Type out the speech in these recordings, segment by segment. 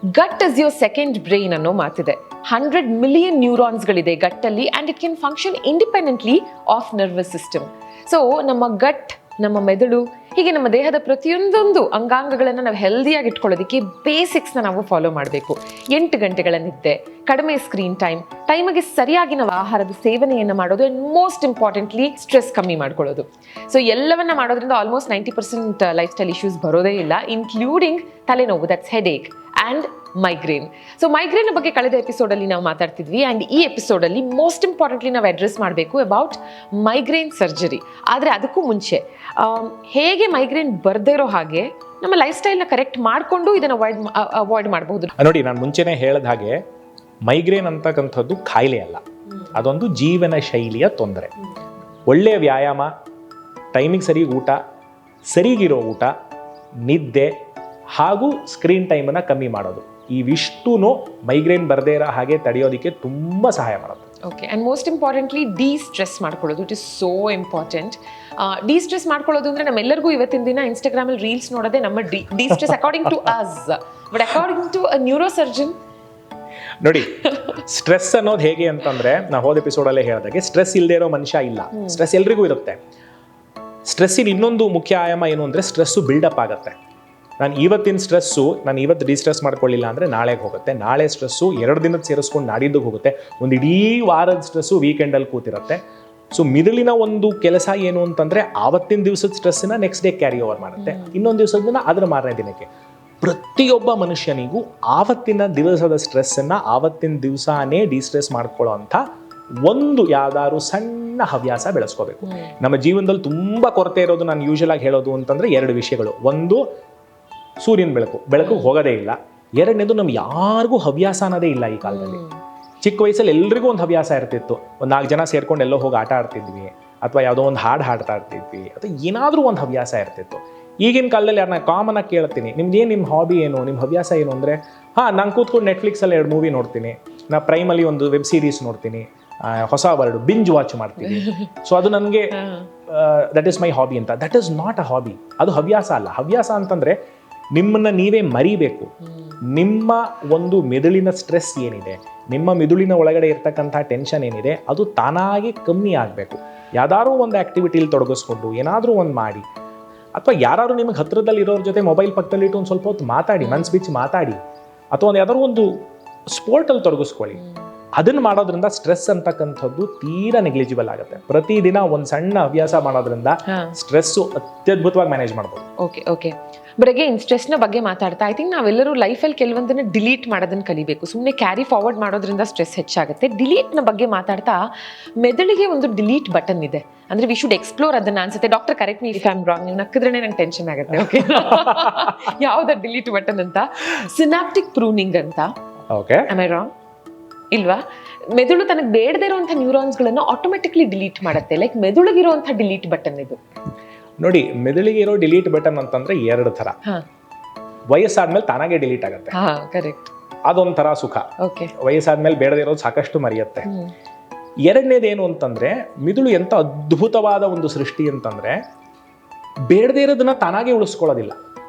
Gut is your second brain ಅನ್ನೋ ಮಾತಿದೆ. 100 million ನ್ಯೂರಾನ್ಸ್ಗಳಿದೆ ಗಟ್ಟಲ್ಲಿ and it can function independently of nervous system. So ನಮ್ಮ ಗಟ್, ನಮ್ಮ ಮೆದುಳು, ಹೀಗೆ ನಮ್ಮ ದೇಹದ ಪ್ರತಿಯೊಂದೊಂದು ಅಂಗಾಂಗಗಳನ್ನು ನಾವು ಹೆಲ್ದಿಯಾಗಿ ಇಟ್ಕೊಳ್ಳೋದಕ್ಕೆ ಬೇಸಿಕ್ಸ್ನ ನಾವು ಫಾಲೋ ಮಾಡಬೇಕು. 8 ಗಂಟೆಗಳ ನಿದ್ದೆ, ಕಡಿಮೆ ಸ್ಕ್ರೀನ್ ಟೈಮಿಗೆ ಸರಿಯಾಗಿ ನಾವು ಆಹಾರದ ಸೇವನೆಯನ್ನು ಮಾಡೋದು, ಆ್ಯಂಡ್ ಮೋಸ್ಟ್ ಇಂಪಾರ್ಟೆಂಟ್ಲಿ ಸ್ಟ್ರೆಸ್ ಕಮ್ಮಿ ಮಾಡ್ಕೊಳ್ಳೋದು. ಸೊ ಎಲ್ಲವನ್ನ ಮಾಡೋದ್ರಿಂದ ಆಲ್ಮೋಸ್ಟ್ 90% ಲೈಫ್ ಸ್ಟೈಲ್ ಇಶ್ಯೂಸ್ ಬರೋದೇ ಇಲ್ಲ, ಇನ್ಕ್ಲೂಡಿಂಗ್ ತಲೆನೋವು, that's headache and migraine. So migraine ಬಗ್ಗೆ ಕಳೆದ ಎಪಿಸೋಡಲ್ಲಿ ನಾವು ಮಾತಾಡ್ತಿದ್ವಿ, ಆ್ಯಂಡ್ ಈ ಎಪಿಸೋಡಲ್ಲಿ ಮೋಸ್ಟ್ ಇಂಪಾರ್ಟೆಂಟ್ಲಿ ನಾವು ಅಡ್ರೆಸ್ ಮಾಡಬೇಕು ಅಬೌಟ್ ಮೈಗ್ರೇನ್ ಸರ್ಜರಿ. ಆದರೆ ಅದಕ್ಕೂ ಮುಂಚೆ ಹೇಗೆ ಮೈಗ್ರೇನ್ ಬರ್ದೇ ಇರೋ ಹಾಗೆ ನಮ್ಮ ಲೈಫ್ ಸ್ಟೈಲ್ನ ಕರೆಕ್ಟ್ ಮಾಡಿಕೊಂಡು ಇದನ್ನು ಅವಾಯ್ಡ್ ಮಾಡಬಹುದು. ನೋಡಿ, ನಾನು ಮುಂಚೆನೇ ಹೇಳಿದ ಹಾಗೆ ಮೈಗ್ರೇನ್ ಅಂತಕ್ಕಂಥದ್ದು ಕಾಯಿಲೆ ಅಲ್ಲ, ಅದೊಂದು ಜೀವನ ಶೈಲಿಯ ತೊಂದರೆ. ಒಳ್ಳೆಯ ವ್ಯಾಯಾಮ, ಟೈಮಿಗೆ ಸರಿ ಊಟ, ಸರಿಗಿರೋ ಊಟ, ನಿದ್ದೆ ಹಾಗೂ ಸ್ಕ್ರೀನ್ ಟೈಮನ್ನು ಕಮ್ಮಿ ಮಾಡೋದು, ಇವಿಷ್ಟೂ ಮೈಗ್ರೇನ್ ಬರದೇ ಇರೋ ಹಾಗೆ ತಡೆಯೋದಕ್ಕೆ ತುಂಬ ಸಹಾಯ ಮಾಡುತ್ತೆ. Okay, and most importantly destress ಮಾಡ್ಕೊಳ್ಳೋದು, it is so important. Destress ಮಾಡ್ಕೊಳ್ಳೋದು ಅಂದರೆ ನಮ್ಮೆಲ್ಲರಿಗೂ ಇವತ್ತಿನ ದಿನ ಇನ್ಸ್ಟಾಗ್ರಾಮಲ್ಲಿ ರೀಲ್ಸ್ ನೋಡೋದೇ ನಮ್ಮ destress according to us, but according to a neurosurgeon. ನೋಡಿ, ಸ್ಟ್ರೆಸ್ ಅನ್ನೋದು ಹೇಗೆ ಅಂತಂದ್ರೆ, ನಾವು ಹೋದ ಎಪಿಸೋಡಲ್ಲೇ ಹೇಳಿದಾಗೆ ಸ್ಟ್ರೆಸ್ ಇಲ್ಲದೆ ಇರೋ ಮನುಷ್ಯ ಇಲ್ಲ. ಸ್ಟ್ರೆಸ್ ಎಲ್ರಿಗೂ ಇರುತ್ತೆ. ಸ್ಟ್ರೆಸ್ಸಿನ ಇನ್ನೊಂದು ಮುಖ್ಯ ಆಯಾಮ ಏನು ಅಂದರೆ ಸ್ಟ್ರೆಸ್ಸು ಬಿಲ್ಡಪ್ ಆಗುತ್ತೆ. ನಾನು ಇವತ್ತಿನ ಸ್ಟ್ರೆಸ್ಸು ನಾನು ಇವತ್ತು ಡಿಸ್ಟ್ರೆಸ್ ಮಾಡ್ಕೊಳ್ಳಿಲ್ಲ ಅಂದರೆ ನಾಳೆಗೆ ಹೋಗುತ್ತೆ, ನಾಳೆ ಸ್ಟ್ರೆಸ್ಸು 2 ದಿನದ ಸೇರಿಸ್ಕೊಂಡು ನಾಡಿದ್ದಕ್ಕೆ ಹೋಗುತ್ತೆ, ಒಂದು ಇಡೀ ವಾರದ ಸ್ಟ್ರೆಸ್ಸು ವೀಕೆಂಡಲ್ಲಿ ಕೂತಿರುತ್ತೆ. ಸೊ ಮಿದುಳಿನ ಒಂದು ಕೆಲಸ ಏನು ಅಂತಂದರೆ ಆವತ್ತಿನ ದಿವಸದ ಸ್ಟ್ರೆಸ್ಸನ್ನ ನೆಕ್ಸ್ಟ್ ಡೇ ಕ್ಯಾರಿ ಓವರ್ ಮಾಡುತ್ತೆ, ಇನ್ನೊಂದು ದಿವಸದನ್ನ ಅದರ ಮಾರನೇ ದಿನಕ್ಕೆ. ಪ್ರತಿಯೊಬ್ಬ ಮನುಷ್ಯನಿಗೂ ಆವತ್ತಿನ ದಿವಸದ ಸ್ಟ್ರೆಸ್ಸನ್ನು ಆವತ್ತಿನ ದಿವಸನೇ ಡಿಸ್ಟ್ರೆಸ್ ಮಾಡ್ಕೊಳ್ಳೋ ಅಂಥ ಒಂದು ಯಾವ್ದಾದ್ರು ಸಣ್ಣ ಹವ್ಯಾಸ ಬೆಳೆಸ್ಕೋಬೇಕು. ನಮ್ಮ ಜೀವನದಲ್ಲಿ ತುಂಬ ಕೊರತೆ ಇರೋದು, ನಾನು ಯೂಶಲ್ ಆಗಿ ಹೇಳೋದು ಅಂತಂದರೆ 2 ವಿಷಯಗಳು. ಒಂದು, ಸೂರ್ಯನ ಬೆಳಕು ಹೋಗೋದೇ ಇಲ್ಲ. 2ನೇದು, ನಮ್ಗೆ ಯಾರಿಗೂ ಹವ್ಯಾಸ ಅನ್ನೋದೇ ಇಲ್ಲ ಈ ಕಾಲದಲ್ಲಿ. ಚಿಕ್ಕ ವಯಸ್ಸಲ್ಲಿ ಎಲ್ರಿಗೂ ಒಂದು ಹವ್ಯಾಸ ಇರ್ತಿತ್ತು. ಒಂದು 4 ಜನ ಸೇರ್ಕೊಂಡು ಎಲ್ಲೋ ಹೋಗಿ ಆಟ ಆಡ್ತಿದ್ವಿ, ಅಥವಾ ಯಾವುದೋ ಒಂದು ಹಾಡು ಹಾಡ್ತಾ ಇರ್ತಿದ್ವಿ, ಅಥವಾ ಏನಾದರೂ ಒಂದು ಹವ್ಯಾಸ ಇರ್ತಿತ್ತು. ಈಗಿನ ಕಾಲದಲ್ಲಿ ಯಾರನ್ನ ಕಾಮನ್ ಆಗಿ ಕೇಳ್ತೀನಿ, ನಿಮ್ಮ ಹಾಬಿ ಏನು, ನಿಮ್ಮ ಹವ್ಯಾಸ ಏನು ಅಂದರೆ, ನಾನು ಕೂತ್ಕೊಂಡು ನೆಟ್ಫ್ಲಿಕ್ಸಲ್ಲಿ 2 ಮೂವಿ ನೋಡ್ತೀನಿ, ನಾ ಪ್ರೈಮಲ್ಲಿ ಒಂದು ವೆಬ್ ಸೀರೀಸ್ ನೋಡ್ತೀನಿ, ಹೊಸ ವರ್ಡ್ ಬಿಂಜ್ ವಾಚ್ ಮಾಡ್ತೀನಿ. ಸೊ ಅದು ನನಗೆ ದಟ್ ಈಸ್ ಮೈ ಹಾಬಿ ಅಂತ. That is not a hobby, ಅದು ಹವ್ಯಾಸ ಅಲ್ಲ. ಹವ್ಯಾಸ ಅಂತಂದರೆ ನಿಮ್ಮನ್ನು ನೀವೇ ಮರಿಬೇಕು. ನಿಮ್ಮ ಒಂದು ಮೆದುಳಿನ ಸ್ಟ್ರೆಸ್ ಏನಿದೆ, ನಿಮ್ಮ ಮೆದುಳಿನ ಒಳಗಡೆ ಇರ್ತಕ್ಕಂಥ ಟೆನ್ಷನ್ ಏನಿದೆ, ಅದು ತಾನಾಗಿ ಕಮ್ಮಿ ಆಗಬೇಕು. ಯಾವ್ದಾದ್ರು ಒಂದು ಆ್ಯಕ್ಟಿವಿಟಿಲಿ ತೊಡಗಿಸ್ಕೊಂಡು ಏನಾದರೂ ಒಂದು ಮಾಡಿ, ಅಥವಾ ಯಾರು ನಿಮಗೆ ಹತ್ತಿರದಲ್ಲಿ ಇರೋರ ಜೊತೆ ಮೊಬೈಲ್ ಪಕ್ಕದಲ್ಲಿಟ್ಟು ಒಂದು ಸ್ವಲ್ಪ ಹೊತ್ತು ಮಾತಾಡಿ, ಮನ್ಸು ಬಿಚ್ಚಿ ಮಾತಾಡಿ, ಅಥವಾ ಒಂದು ಯಾವ್ದಾದ್ರು ಒಂದು ಸ್ಪೋರ್ಟಲ್ಲಿ ತೊಡಗಿಸ್ಕೊಳ್ಳಿ. ಅದನ್ನು ಮಾಡೋದ್ರಿಂದ ಸ್ಟ್ರೆಸ್ ಅಂತಕ್ಕಂಥದ್ದು ತೀರಾ ನೆಗ್ಲಿಜಿಬಲ್ ಆಗುತ್ತೆ. ಪ್ರತಿದಿನ ಒಂದು ಸಣ್ಣ ಹವ್ಯಾಸ ಮಾಡೋದ್ರಿಂದ ಸ್ಟ್ರೆಸ್ಸು ಅತ್ಯದ್ಭುತವಾಗಿ ಮ್ಯಾನೇಜ್ ಮಾಡ್ಬೋದು. ಓಕೆ. ಬಟ್ ಅಗೇನ್ ಸ್ಟ್ರೆಸ್ನ ಬಗ್ಗೆ ಮಾತಾಡ್ತಾ ಐ ಥಿಂಕ್ ನಾವೆಲ್ಲರೂ ಲೈಫಲ್ಲಿ ಕೆಲವೊಂದನ್ನು ಡಿಲೀಟ್ ಮಾಡೋದನ್ನು ಕಲಿಬೇಕು. ಸುಮ್ಮನೆ ಕ್ಯಾರಿ ಫಾರ್ವರ್ಡ್ ಮಾಡೋದ್ರಿಂದ ಸ್ಟ್ರೆಸ್ ಹೆಚ್ಚಾಗುತ್ತೆ. ಡಿಲೀಟ್ನ ಬಗ್ಗೆ ಮಾತಾಡ್ತಾ ಮೆದುಳಿಗೆ ಒಂದು ಡಿಲೀಟ್ ಬಟನ್ ಇದೆ, ಅಂದರೆ ವಿ ಶುಡ್ ಎಕ್ಸ್ಪ್ಲೋರ್ ಅದನ್ನು ಅನ್ಸುತ್ತೆ. Doctor correct me if I am wrong, ನೀವು ನಕ್ಕಿದ್ರೆ ನಂಗೆ ಟೆನ್ಷನ್ ಆಗುತ್ತೆ. ಓಕೆ, ಯಾವ್ದು ಡಿಲೀಟ್ ಬಟನ್ ಅಂತ? ಸಿನಾಪ್ಟಿಕ್ ಪ್ರೂನಿಂಗ್ ಅಂತ. Okay, am I wrong? ಇಲ್ವಾ? ಮೆದುಳು ತನಗೆ ಬೇಡದೇ ಇರುವಂಥ ನ್ಯೂರಾನ್ಸ್ಗಳನ್ನು ಆಟೋಮೆಟಿಕ್ಲಿ ಡಿಲೀಟ್ ಮಾಡುತ್ತೆ. ಲೈಕ್ ಮೆದುಳಿಗಿರುವಂಥ ಡಿಲೀಟ್ ಬಟನ್ ಇದು. ನೋಡಿ, ಮೆದುಳಿಗೆ ಇರೋ ಡಿಲೀಟ್ ಬಟನ್ ಅಂತಂದ್ರೆ 2 ಥರ. ವಯಸ್ಸಾದ್ಮೇಲೆ ತಾನಾಗೆ ಡಿಲೀಟ್ ಆಗುತ್ತೆ, ಕರೆಕ್ಟ್, ಅದೊಂಥರ ಸುಖ. ವಯಸ್ಸಾದ್ಮೇಲೆ ಬೇಡದೇ ಇರೋದು ಸಾಕಷ್ಟು ಮರೆಯುತ್ತೆ. 2ನೇದೇನು ಅಂತಂದ್ರೆ, ಮಿದುಳು ಎಂತ ಅದ್ಭುತವಾದ ಒಂದು ಸೃಷ್ಟಿ ಅಂತಂದ್ರೆ ಬೇಡದೇ ಇರೋದನ್ನ ತಾನಾಗೆ ಉಳಿಸ್ಕೊಳ್ಳೋದಿಲ್ಲ.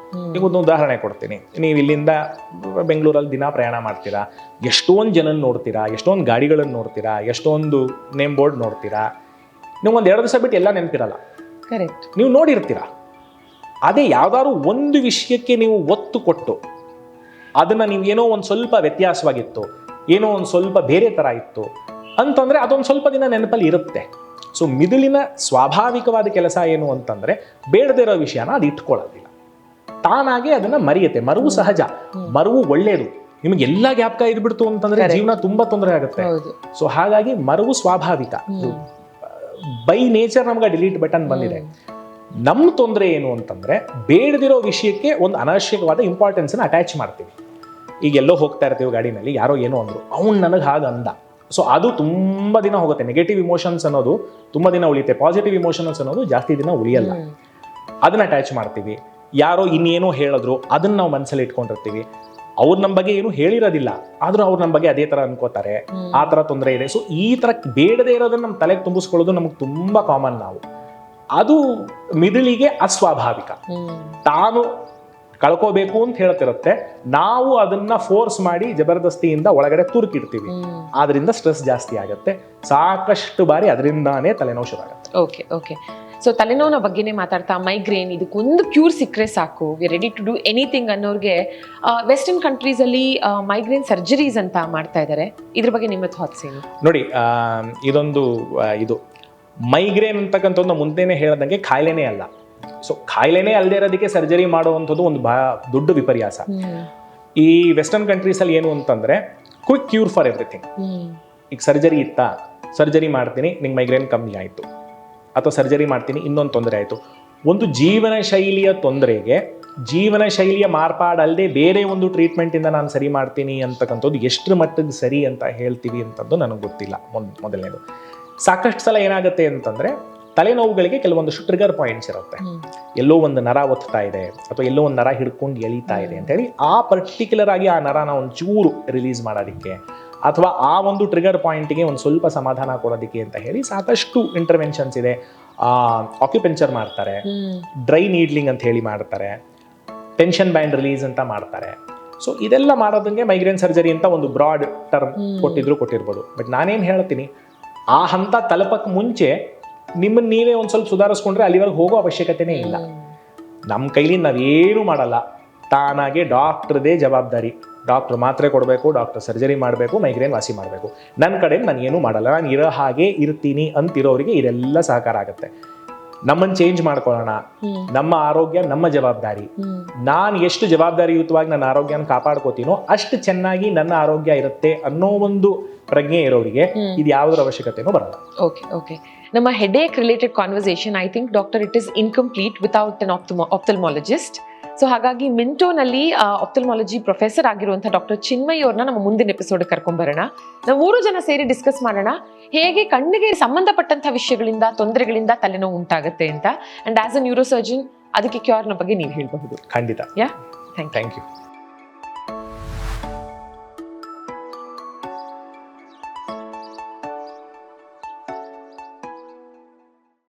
ಈಗ ಒಂದು ಉದಾಹರಣೆ ಕೊಡ್ತೀನಿ. ನೀವು ಇಲ್ಲಿಂದ ಬೆಂಗಳೂರಲ್ಲಿ ದಿನ ಪ್ರಯಾಣ ಮಾಡ್ತೀರಾ, ಎಷ್ಟೊಂದು ಜನನ ನೋಡ್ತೀರಾ, ಎಷ್ಟೊಂದು ಗಾಡಿಗಳನ್ನು ನೋಡ್ತೀರಾ, ಎಷ್ಟೊಂದು ನೇಮ್ ಬೋರ್ಡ್ ನೋಡ್ತೀರಾ. ನೀವು ಒಂದು 2 ದಿವಸ ಬಿಟ್ಟು ಎಲ್ಲ ನೆನಪಿರಲ್ಲ. ಕರೆಕ್ಟ್, ನೀವು ನೋಡಿರ್ತೀರಾ. ಅದೇ ಯಾವ್ದಾದ್ರು ಒಂದು ವಿಷಯಕ್ಕೆ ನೀವು ಒತ್ತು ಕೊಟ್ಟು ಅದನ್ನು ನೀವು ಏನೋ ಒಂದು ಸ್ವಲ್ಪ ವ್ಯತ್ಯಾಸವಾಗಿತ್ತು, ಏನೋ ಒಂದು ಸ್ವಲ್ಪ ಬೇರೆ ಥರ ಇತ್ತು ಅಂತಂದರೆ ಅದೊಂದು ಸ್ವಲ್ಪ ದಿನ ನೆನಪಲ್ಲಿ ಇರುತ್ತೆ. ಸೊ ಮಿದುಳಿನ ಸ್ವಾಭಾವಿಕವಾದ ಕೆಲಸ ಏನು ಅಂತಂದರೆ ಬೇಡದೇ ಇರೋ ವಿಷಯನ ಅದು ಇಟ್ಕೊಳ್ಳೋದಿಲ್ಲ, ತಾನಾಗೆ ಅದನ್ನು ಮರೆಯುತ್ತೆ. ಮರುವು ಸಹಜ, ಮರುವು ಒಳ್ಳೆಯದು. ನಿಮಗೆ ಎಲ್ಲ ಜ್ಞಾಪಕ ಇದ್ಬಿಡ್ತು ಅಂತಂದರೆ ಜೀವನ ತುಂಬ ತೊಂದರೆ ಆಗುತ್ತೆ. ಸೊ ಹಾಗಾಗಿ ಮರುವು ಸ್ವಾಭಾವಿಕ. ಬೈ ನೇಚರ್ ನಮ್ಗೆ ಡಿಲೀಟ್ ಬಟನ್ ಬಂದಿದೆ. ನಮ್ಮ ತೊಂದರೆ ಏನು ಅಂತಂದರೆ ಬೇಡದಿರೋ ವಿಷಯಕ್ಕೆ ಒಂದು ಅನಾವಶ್ಯಕವಾದ ಇಂಪಾರ್ಟೆನ್ಸನ್ನು ಅಟ್ಯಾಚ್ ಮಾಡ್ತೀವಿ. ಈಗ ಎಲ್ಲೋ ಹೋಗ್ತಾ ಇರ್ತೀವಿ ಗಾಡಿನಲ್ಲಿ, ಯಾರೋ ಏನೋ ಅಂದರು, ಅವ್ನು ನನಗೆ ಹಾಗೆ ಅಂದ. ಸೊ ಅದು ತುಂಬ ದಿನ ಹೋಗುತ್ತೆ. ನೆಗೆಟಿವ್ ಇಮೋಷನ್ಸ್ ಅನ್ನೋದು ತುಂಬ ದಿನ ಉಳಿಯುತ್ತೆ, ಪಾಸಿಟಿವ್ ಇಮೋಷನ್ಸ್ ಅನ್ನೋದು ಜಾಸ್ತಿ ದಿನ ಉಳಿಯಲ್ಲ. ಅದನ್ನ ಅಟ್ಯಾಚ್ ಮಾಡ್ತೀವಿ. ಯಾರೋ ಇನ್ನೇನೋ ಹೇಳಿದ್ರು ಅದನ್ನ ನಾವು ಮನಸ್ಸಲ್ಲಿ ಇಟ್ಕೊಂಡಿರ್ತೀವಿ. ಅವ್ರು ನಮ್ಮ ಬಗ್ಗೆ ಏನು ಹೇಳಿರೋದಿಲ್ಲ, ಆದ್ರೂ ಅವ್ರು ನಮ್ಮ ಬಗ್ಗೆ ಅದೇ ತರ ಅನ್ಕೋತಾರೆ, ಆ ತರ ತೊಂದರೆ ಇದೆ. ಸೊ ಈ ತರ ಬೇಡದೇ ಇರೋದನ್ನ ನಮ್ಮ ತಲೆಗೆ ತುಂಬಿಸ್ಕೊಳ್ಳೋದು ನಮ್ಗೆ ತುಂಬಾ ಕಾಮನ್. ಅದು ಮಿದುಳಿಗೆ ಅಸ್ವಾಭಾವಿಕ. ತಾನು ಕಳ್ಕೋಬೇಕು ಅಂತ ಹೇಳ್ತಿರುತ್ತೆ, ನಾವು ಅದನ್ನ ಫೋರ್ಸ್ ಮಾಡಿ ಜಬರ್ದಸ್ತಿಯಿಂದ ಒಳಗಡೆ ತುರುಕಿಡ್ತೀವಿ. ಆದ್ರಿಂದ ಸ್ಟ್ರೆಸ್ ಜಾಸ್ತಿ ಆಗುತ್ತೆ, ಸಾಕಷ್ಟು ಬಾರಿ ಅದರಿಂದಾನೇ ತಲೆನೋವು ಶುರು ಆಗುತ್ತೆ. Okay okay. ಸೊ ತಲೆನೋವಿನ ಬಗ್ಗೆನೇ ಮಾತಾಡ್ತಾ, ಮೈಗ್ರೇನ್ ಇದಕ್ಕೊಂದು ಕ್ಯೂರ್ ಸಿಕ್ಕರೆ ಸಾಕು, we ready to do anything ಅನ್ನೋರಿಗೆ ವೆಸ್ಟರ್ನ್ ಕಂಟ್ರೀಸಲ್ಲಿ ಮೈಗ್ರೇನ್ ಸರ್ಜರೀಸ್ ಅಂತ ಮಾಡ್ತಾ ಇದ್ದಾರೆ. ಇದ್ರ ಬಗ್ಗೆ ನಿಮ್ಮ ಥಾಟ್ಸ್ ಏನು? ನೋಡಿ, ಇದು ಮೈಗ್ರೇನ್ ಅಂತಕ್ಕಂಥದ್ದು ಮುಂದೆನೇ ಹೇಳ್ದಂಗೆ ಕಾಯಿಲೆನೇ ಅಲ್ಲ. ಸೊ ಕಾಯಿಲೆನೇ ಅಲ್ಲದೆ ಇರೋದಕ್ಕೆ ಸರ್ಜರಿ ಮಾಡುವಂಥದ್ದು ಒಂದು ದೊಡ್ಡ ವಿಪರ್ಯಾಸ. ಈ ವೆಸ್ಟರ್ನ್ ಕಂಟ್ರೀಸಲ್ಲಿ ಏನು ಅಂತಂದ್ರೆ ಕ್ವಿಕ್ ಕ್ಯೂರ್ ಫಾರ್ ಎವ್ರಿಥಿಂಗ್. ಈಗ ಸರ್ಜರಿ ಇತ್ತಾ, ಸರ್ಜರಿ ಮಾಡ್ತೀನಿ, ನಿಂಗೆ ಮೈಗ್ರೇನ್ ಕಮ್ಮಿ ಆಯಿತು, ಅಥವಾ ಸರ್ಜರಿ ಮಾಡ್ತೀನಿ ಇನ್ನೊಂದು ತೊಂದರೆ ಆಯಿತು. ಒಂದು ಜೀವನ ಶೈಲಿಯ ತೊಂದರೆಗೆ ಜೀವನ ಶೈಲಿಯ ಮಾರ್ಪಾಡಲ್ಲದೆ ಬೇರೆ ಒಂದು ಟ್ರೀಟ್ಮೆಂಟಿಂದ ನಾನು ಸರಿ ಮಾಡ್ತೀನಿ ಅಂತಕ್ಕಂಥದ್ದು ಎಷ್ಟರ ಮಟ್ಟಿಗೆ ಸರಿ ಅಂತ ಹೇಳ್ತೀವಿ ಅಂತದ್ದು ನನಗೆ ಗೊತ್ತಿಲ್ಲ. ಮೊದಲನೇದು, ಸಾಕಷ್ಟು ಸಲ ಏನಾಗುತ್ತೆ ಅಂತಂದರೆ ತಲೆನೋವುಗಳಿಗೆ ಕೆಲವೊಂದಿಷ್ಟು ಟ್ರಿಗರ್ ಪಾಯಿಂಟ್ಸ್ ಇರುತ್ತೆ. ಎಲ್ಲೋ ಒಂದು ನರ ಒತ್ತಾ ಇದೆ ಅಥವಾ ಎಲ್ಲೋ ಒಂದು ನರ ಹಿಡ್ಕೊಂಡು ಎಳಿತಾ ಇದೆ ಅಂತ ಹೇಳಿ ಆ ಪರ್ಟಿಕ್ಯುಲರ್ ಆಗಿ ಆ ನರನ ಒಂದು ಚೂರು ರಿಲೀಸ್ ಮಾಡೋದಕ್ಕೆ ಅಥವಾ ಆ ಒಂದು ಟ್ರಿಗರ್ ಪಾಯಿಂಟ್ಗೆ ಒಂದು ಸ್ವಲ್ಪ ಸಮಾಧಾನ ಕೊಡೋದಕ್ಕೆ ಅಂತ ಹೇಳಿ ಸಾಕಷ್ಟು ಇಂಟರ್ವೆನ್ಷನ್ಸ್ ಇದೆ. ಆಕ್ಯುಪೆಂಚರ್ ಮಾಡ್ತಾರೆ, ಡ್ರೈ ನೀಡ್ಲಿಂಗ್ ಅಂತ ಹೇಳಿ ಮಾಡ್ತಾರೆ, ಟೆನ್ಷನ್ ಬ್ಯಾಂಡ್ ರಿಲೀಸ್ ಅಂತ ಮಾಡ್ತಾರೆ. ಸೊ ಇದೆಲ್ಲ ಮಾಡೋದಂಗೆ ಮೈಗ್ರೇನ್ ಸರ್ಜರಿ ಅಂತ ಒಂದು ಬ್ರಾಡ್ ಟರ್ಮ್ ಕೊಟ್ಟಿರ್ಬೋದು. ಬಟ್ ನಾನೇನು ಹೇಳ್ತೀನಿ, ಆ ಹಂತ ತಲುಪಕ್ಕೆ ಮುಂಚೆ ನಿಮ್ಮನ್ನು ನೀವೇ ಒಂದು ಸ್ವಲ್ಪ ಸುಧಾರಿಸ್ಕೊಂಡ್ರೆ ಅಲ್ಲಿವರೆಗೆ ಹೋಗೋ ಅವಶ್ಯಕತೆನೇ ಇಲ್ಲ. ನಮ್ಮ ಕೈಲಿ ನಾವೇನು ಮಾಡಲ್ಲ, ತಾನಾಗೆ ಡಾಕ್ಟ್ರದೇ ಜವಾಬ್ದಾರಿ. ಡಾಕ್ಟ್ರ್ ಮಾತ್ರೆ ಕೊಡಬೇಕು, ಡಾಕ್ಟರ್ ಸರ್ಜರಿ ಮಾಡಬೇಕು, ಮೈಗ್ರೇನ್ ವಾಸಿ ಮಾಡಬೇಕು. ನನ್ನ ಕಡೆ ನಾನು ಏನೂ ಮಾಡಲ್ಲ, ನಾನು ಇರೋ ಹಾಗೆ ಇರ್ತೀನಿ ಅಂತಿರೋರಿಗೆ ಇದೆಲ್ಲ ಸಹಕಾರ ಆಗುತ್ತೆ. ನಮ್ಮನ್ನು ಚೇಂಜ್ ಮಾಡ್ಕೊಳ್ಳೋಣ, ನಮ್ಮ ಆರೋಗ್ಯ ನಮ್ಮ ಜವಾಬ್ದಾರಿ. ನಾನು ಎಷ್ಟು ಜವಾಬ್ದಾರಿಯುತವಾಗಿ ನನ್ನ ಆರೋಗ್ಯನ ಕಾಪಾಡ್ಕೋತೀನೋ ಅಷ್ಟು ಚೆನ್ನಾಗಿ ನನ್ನ ಆರೋಗ್ಯ ಇರುತ್ತೆ ಅನ್ನೋ ಒಂದು ಪ್ರಜ್ಞೆ ಇರೋರಿಗೆ ಇದು ಯಾವುದರ ಅವಶ್ಯಕತೆನೂ ಬರಲ್ಲ. Okay okay. ನಮ್ಮ headache related conversation, I think doctor it is incomplete without an ophthalmologist. So ಹಾಗಾಗಿ ಮಿಂಟೋನಲ್ಲಿ ಆಪ್ಥಲ್ಮಾಲಜಿ ಪ್ರೊಫೆಸರ್ ಆಗಿರುವಂತಹ ಡಾಕ್ಟರ್ ಚಿನ್ಮಯಿ ಅವ್ರನ್ನ ನಮ್ಮ ಮುಂದಿನ ಎಪಿಸೋಡ್ ಕರ್ಕೊಂಡ್ಬರೋಣ. ನಾವು 3 ಜನ ಸೇರಿ ಡಿಸ್ಕಸ್ ಮಾಡೋಣ ಹೇಗೆ ಕಣ್ಣಿಗೆ ಸಂಬಂಧಪಟ್ಟಂತಹ ವಿಷಯಗಳಿಂದ, ತೊಂದರೆಗಳಿಂದ ತಲೆನೋವು ಉಂಟಾಗುತ್ತೆ ಅಂತ. And as a neuro surgeon ಅದಕ್ಕೆ ಕ್ಯೂರ್ನ ಬಗ್ಗೆ ನೀವು ಹೇಳಬಹುದು. ಖಂಡಿತ. ಯಾ, ಥ್ಯಾಂಕ್ ಯು.